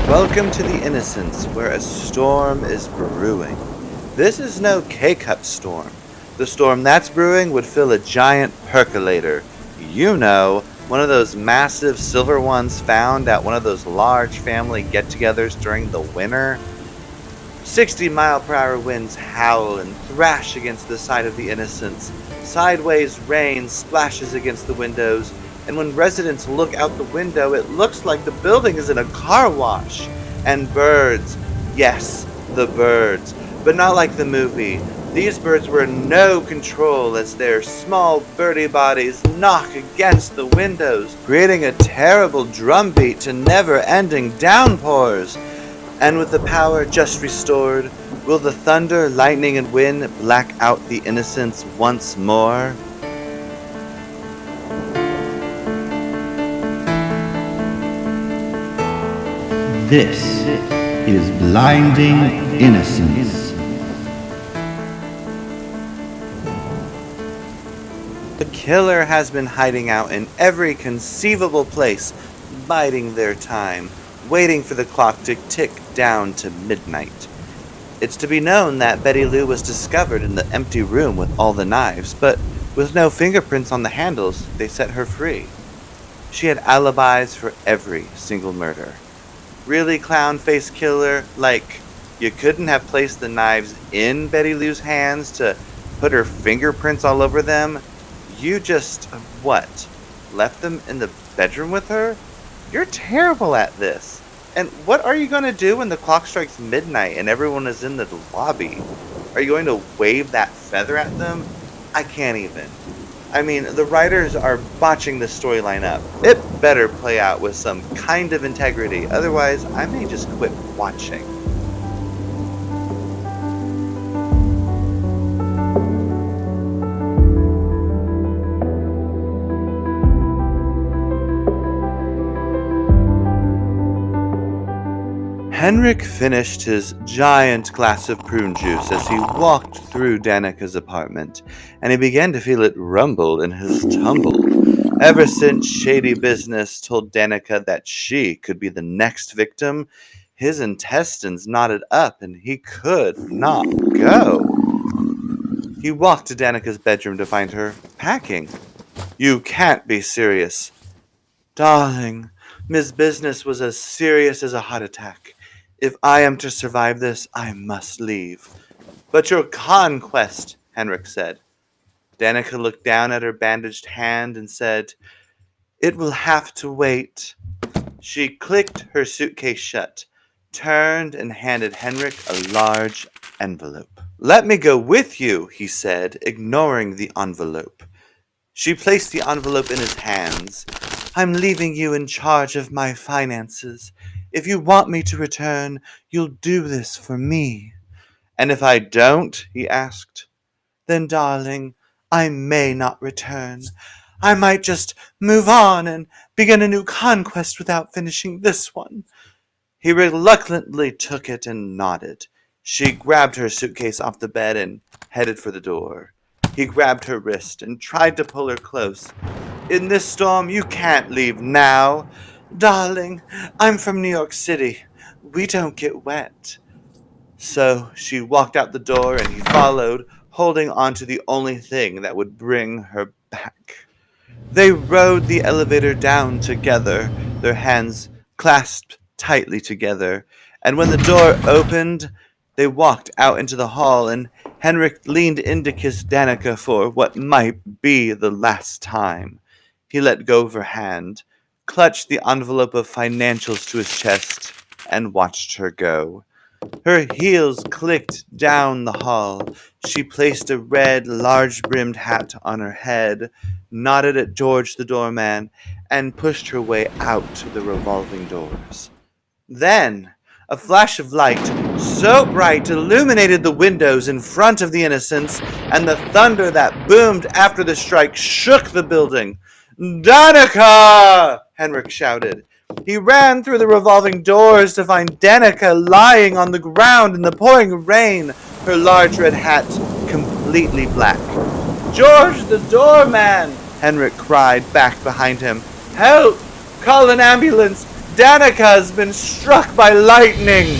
Welcome to the Innocents, where a storm is brewing. This is no K-Cup storm. The storm that's brewing would fill a giant percolator. You know, one of those massive silver ones found at one of those large family get-togethers during the winter. 60-mile-per-hour winds howl and thrash against the side of the Innocents. Sideways rain splashes against the windows, and when residents look out the window, it looks like the building is in a car wash. And birds, yes, the birds, but not like the movie. These birds were in no control as their small birdie bodies knock against the windows, creating a terrible drumbeat to never-ending downpours. And with the power just restored, will the thunder, lightning, and wind black out the Innocents once more? This is Blinding Innocence. The killer has been hiding out in every conceivable place, biding their time, waiting for the clock to tick down to midnight. It's to be known that Betty Lou was discovered in the empty room with all the knives, but with no fingerprints on the handles, they set her free. She had alibis for every single murder. Really, clown-face killer? Like, you couldn't have placed the knives in Betty Lou's hands to put her fingerprints all over them? You just, what? Left them in the bedroom with her? You're terrible at this. And what are you going to do when the clock strikes midnight and everyone is in the lobby? Are you going to wave that feather at them? I can't even. I mean, the writers are botching the storyline up. It better play out with some kind of integrity, otherwise I may just quit watching. Henrick finished his giant glass of prune juice as he walked through Danica's apartment, and he began to feel it rumble in his tumble. Ever since Shady Business told Danica that she could be the next victim, his intestines knotted up and he could not go. He walked to Danica's bedroom to find her packing. "You can't be serious." "Darling, Miss Business was as serious as a heart attack. If I am to survive this, I must leave." "But your conquest," Henrick said. Danica looked down at her bandaged hand and said, "It will have to wait." She clicked her suitcase shut, turned and handed Henrick a large envelope. "Let me go with you," he said, ignoring the envelope. She placed the envelope in his hands. "I'm leaving you in charge of my finances. If you want me to return, you'll do this for me." "And if I don't?" he asked. "Then, darling, I may not return. I might just move on and begin a new conquest without finishing this one." He reluctantly took it and nodded. She grabbed her suitcase off the bed and headed for the door. He grabbed her wrist and tried to pull her close. "In this storm, you can't leave now." "Darling, I'm from New York City. We don't get wet." So she walked out the door and he followed, holding on to the only thing that would bring her back. They rode the elevator down together, their hands clasped tightly together, and when the door opened, they walked out into the hall, and Henrik leaned in to kiss Danica for what might be the last time. He let go of her hand, clutched the envelope of financials to his chest, and watched her go. Her heels clicked down the hall. She placed a red, large-brimmed hat on her head, nodded at George the doorman, and pushed her way out the revolving doors. Then, a flash of light so bright illuminated the windows in front of the Innocents, and the thunder that boomed after the strike shook the building. "Danica!" Henrik shouted. He ran through the revolving doors to find Danica lying on the ground in the pouring rain, her large red hat completely black. "George the doorman!" Henrik cried back behind him. "Help! Call an ambulance! Danica has been struck by lightning!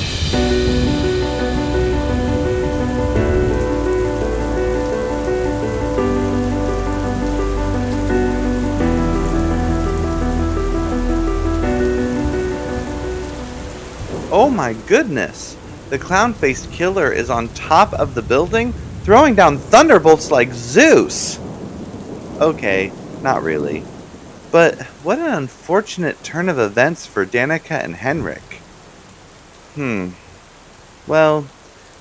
Oh my goodness! The clown-faced killer is on top of the building, throwing down thunderbolts like Zeus! Okay, not really. But what an unfortunate turn of events for Danica and Henrick. Well,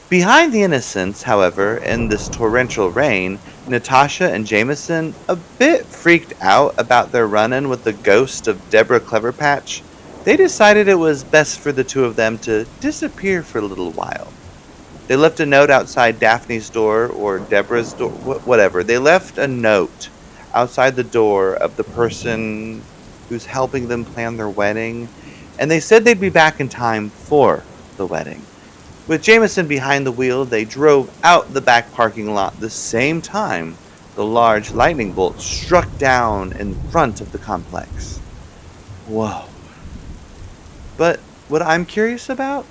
behind the innocents, however, in this torrential rain, Natasha and Jameson, a bit freaked out about their run-in with the ghost of Deborah Cleverpatch, they decided it was best for the two of them to disappear for a little while. They left a note outside Daphne's door, or Deborah's door, whatever. They left a note outside the door of the person who's helping them plan their wedding, and they said they'd be back in time for the wedding. With Jameson behind the wheel, they drove out the back parking lot the same time the large lightning bolt struck down in front of the complex. Whoa. But what I'm curious about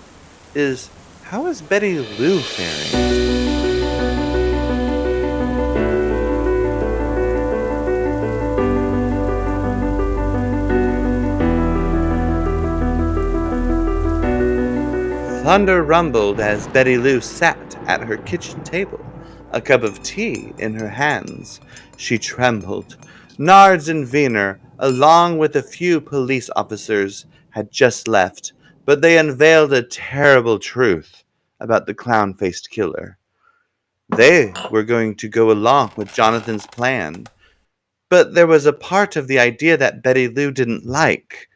is, how is Betty Lou faring? Thunder rumbled as Betty Lou sat at her kitchen table, a cup of tea in her hands. She trembled. Nards and Wiener, along with a few police officers, had just left, but they unveiled a terrible truth about the clown-faced killer. They were going to go along with Jonathan's plan, but there was a part of the idea that Betty Lou didn't like.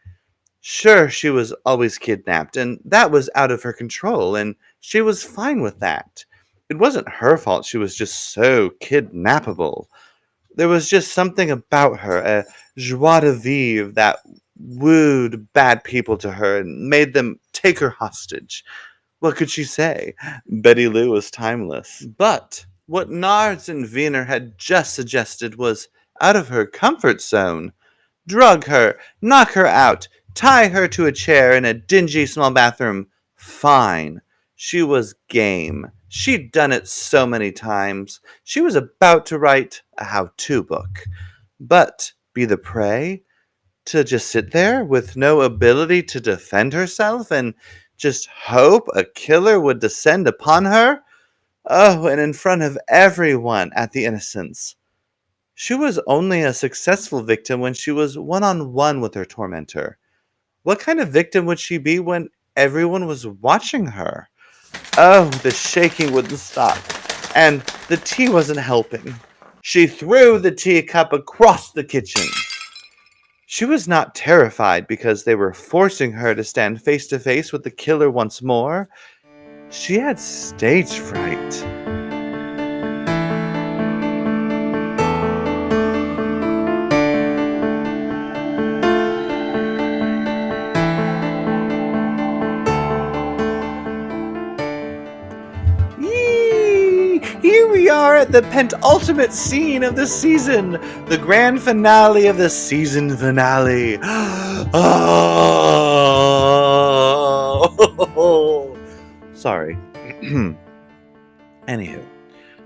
Sure, she was always kidnapped, and that was out of her control, and she was fine with that. It wasn't her fault she was just so kidnappable. There was just something about her, a joie de vivre that wooed bad people to her and made them take her hostage. What could she say? Betty Lou was timeless. But what Nards and Wiener had just suggested was out of her comfort zone. Drug her, knock her out, tie her to a chair in a dingy small bathroom. Fine. She was game. She'd done it so many times. She was about to write a how-to book. But be the prey? To just sit there with no ability to defend herself and just hope a killer would descend upon her? Oh, and in front of everyone at the Innocents. She was only a successful victim when she was one-on-one with her tormentor. What kind of victim would she be when everyone was watching her? Oh, the shaking wouldn't stop, and the tea wasn't helping. She threw the teacup across the kitchen. She was not terrified because they were forcing her to stand face to face with the killer once more. She had stage fright. Here we are at the penultimate scene of the season, the grand finale of the season finale. Oh, sorry. Anywho,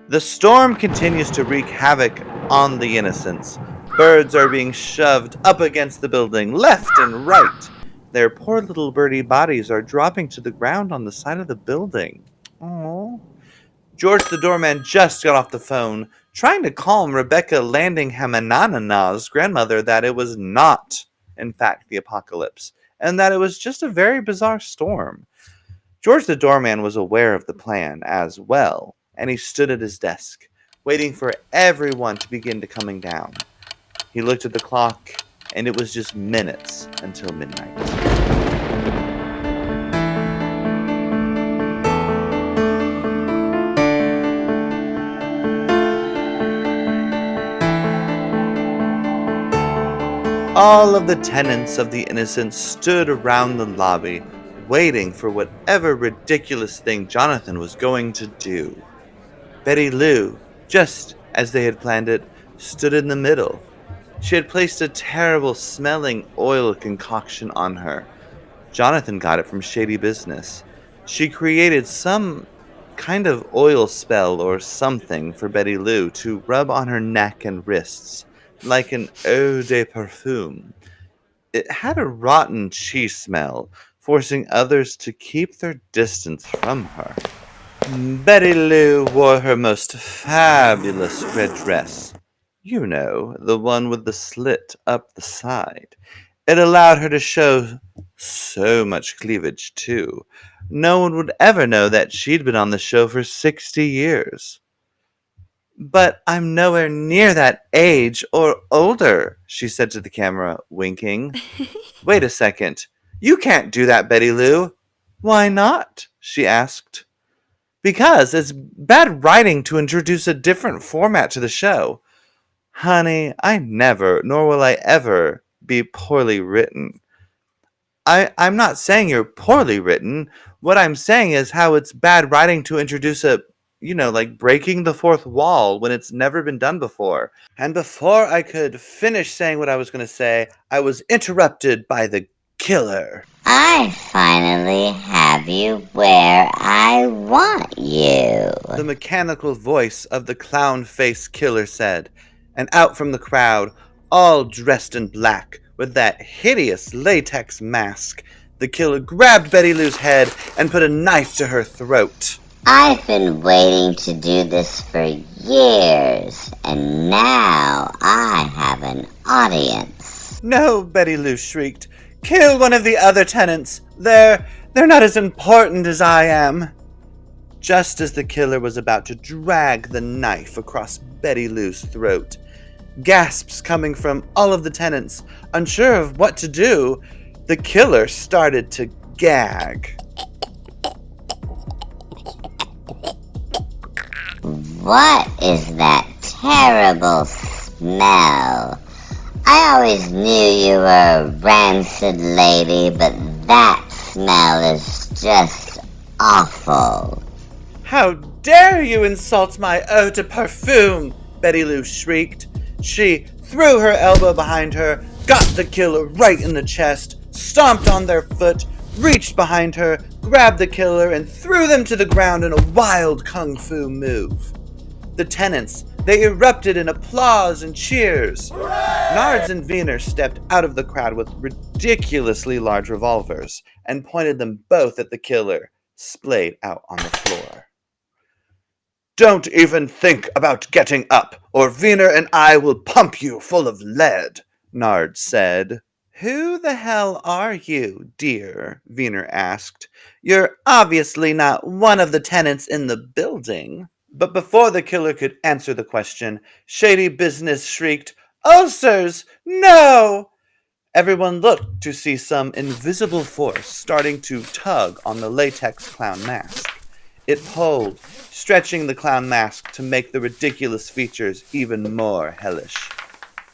the storm continues to wreak havoc on the Innocents. Birds are being shoved up against the building, left and right. Their poor little birdie bodies are dropping to the ground on the side of the building. Aww. George the doorman just got off the phone, trying to calm Rebecca Landinghamanana's grandmother that it was not, in fact, the apocalypse, and that it was just a very bizarre storm. George the doorman was aware of the plan as well, and he stood at his desk, waiting for everyone to begin to coming down. He looked at the clock, and it was just minutes until midnight. All of the tenants of the Innocents stood around the lobby, waiting for whatever ridiculous thing Jonathan was going to do. Betty Lou, just as they had planned it, stood in the middle. She had placed a terrible smelling oil concoction on her, Jonathan got it from Shady Business. She created some kind of oil spell or something for Betty Lou to rub on her neck and wrists, like an eau de parfum. It had a rotten cheese smell, forcing others to keep their distance from her. Betty Lou wore her most fabulous red dress. You know, the one with the slit up the side. It allowed her to show so much cleavage, too. No one would ever know that she'd been on the show for 60 years. But I'm nowhere near that age or older, she said to the camera, winking. Wait a second. You can't do that, Betty Lou. Why not? She asked. Because it's bad writing to introduce a different format to the show. Honey, I never, nor will I ever, be poorly written. I'm not saying you're poorly written. What I'm saying is how it's bad writing to introduce like breaking the fourth wall when it's never been done before. And before I could finish saying what I was going to say, I was interrupted by the killer. I finally have you where I want you. The mechanical voice of the clown-faced killer said, and out from the crowd, all dressed in black, with that hideous latex mask, the killer grabbed Betty Lou's head and put a knife to her throat. I've been waiting to do this for years, and now I have an audience. No, Betty Lou shrieked. Kill one of the other tenants. They're not as important as I am. Just as the killer was about to drag the knife across Betty Lou's throat, gasps coming from all of the tenants, unsure of what to do, the killer started to gag. What is that terrible smell? I always knew you were a rancid lady, but that smell is just awful. How dare you insult my eau de parfum, Betty Lou shrieked. She threw her elbow behind her, got the killer right in the chest, stomped on their foot, reached behind her, grabbed the killer, and threw them to the ground in a wild kung fu move. The tenants, they erupted in applause and cheers. Hooray! Nards and Wiener stepped out of the crowd with ridiculously large revolvers and pointed them both at the killer, splayed out on the floor. Don't even think about getting up, or Wiener and I will pump you full of lead, Nard said. Who the hell are you, dear? Wiener asked. You're obviously not one of the tenants in the building. But before the killer could answer the question, Shady Business shrieked, Ulcers! No! Everyone looked to see some invisible force starting to tug on the latex clown mask. It pulled, stretching the clown mask to make the ridiculous features even more hellish.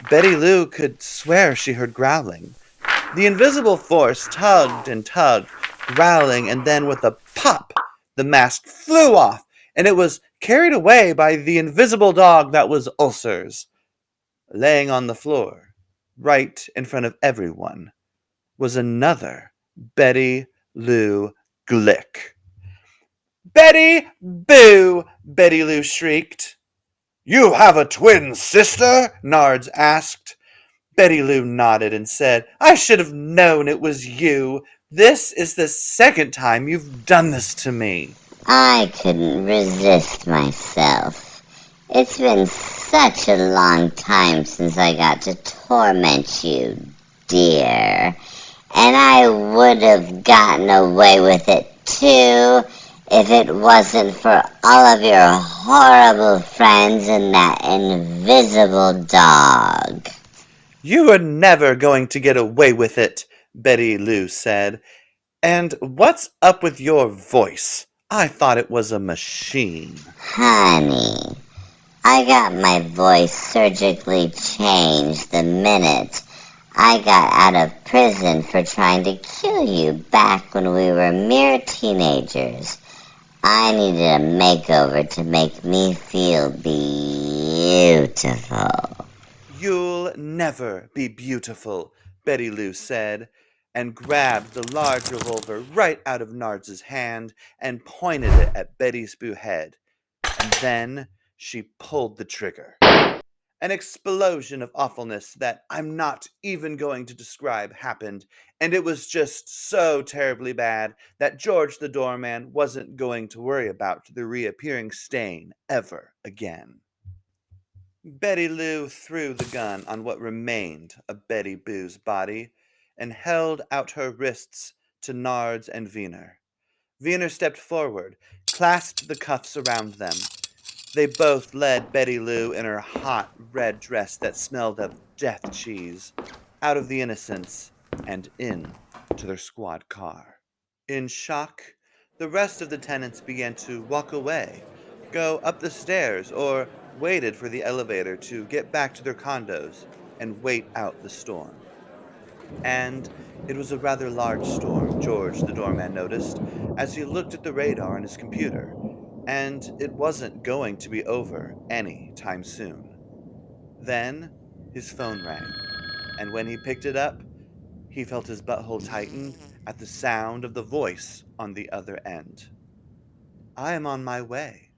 Betty Lou could swear she heard growling. The invisible force tugged and tugged, growling, and then with a pop, the mask flew off, and it was carried away by the invisible dog that was Ulcers. Laying on the floor, right in front of everyone, was another Betty Lou Glick. Betty Boo! Betty Lou shrieked. You have a twin sister? Nards asked. Betty Lou nodded and said, I should have known it was you. This is the second time you've done this to me. I couldn't resist myself. It's been such a long time since I got to torment you, dear. And I would have gotten away with it, too, if it wasn't for all of your horrible friends and that invisible dog. You were never going to get away with it, Betty Lou said. And what's up with your voice? I thought it was a machine. Honey, I got my voice surgically changed the minute I got out of prison for trying to kill you back when we were mere teenagers. I needed a makeover to make me feel beautiful. You'll never be beautiful, Betty Lou said. and grabbed the large revolver right out of Nards' hand and pointed it at Betty Spoo's head. And then she pulled the trigger. An explosion of awfulness that I'm not even going to describe happened, and it was just so terribly bad that George the doorman wasn't going to worry about the reappearing stain ever again. Betty Lou threw the gun on what remained of Betty Boo's body and held out her wrists to Nards and Wiener. Wiener stepped forward, clasped the cuffs around them. They both led Betty Lou in her hot red dress that smelled of death cheese out of the Innocents and in to their squad car. In shock, the rest of the tenants began to walk away, go up the stairs, or waited for the elevator to get back to their condos and wait out the storm. And it was a rather large storm, George the doorman noticed, as he looked at the radar on his computer, and it wasn't going to be over any time soon. Then his phone rang, and when he picked it up, he felt his butthole tighten at the sound of the voice on the other end. "I am on my way,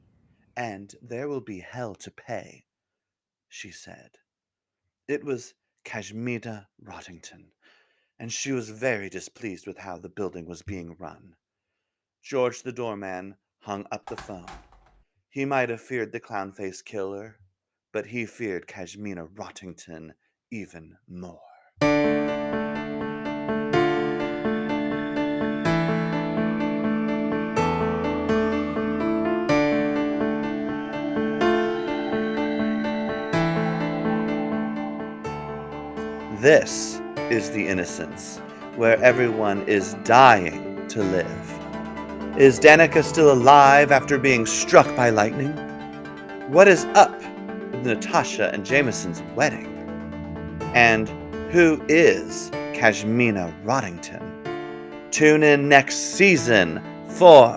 and there will be hell to pay," she said. It was Kashmina Roddington, and she was very displeased with how the building was being run. George the doorman hung up the phone. He might have feared the clown-faced killer, but he feared Kashmina Roddington even more. This is the Innocence, where everyone is dying to live. Is Danica still alive after being struck by lightning? What is up with Natasha and Jameson's wedding? And who is Kashmina Roddington? Tune in next season for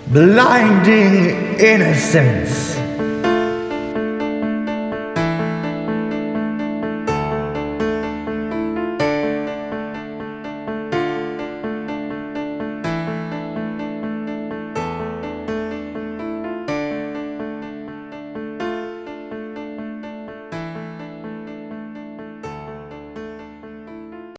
Blinding Innocence.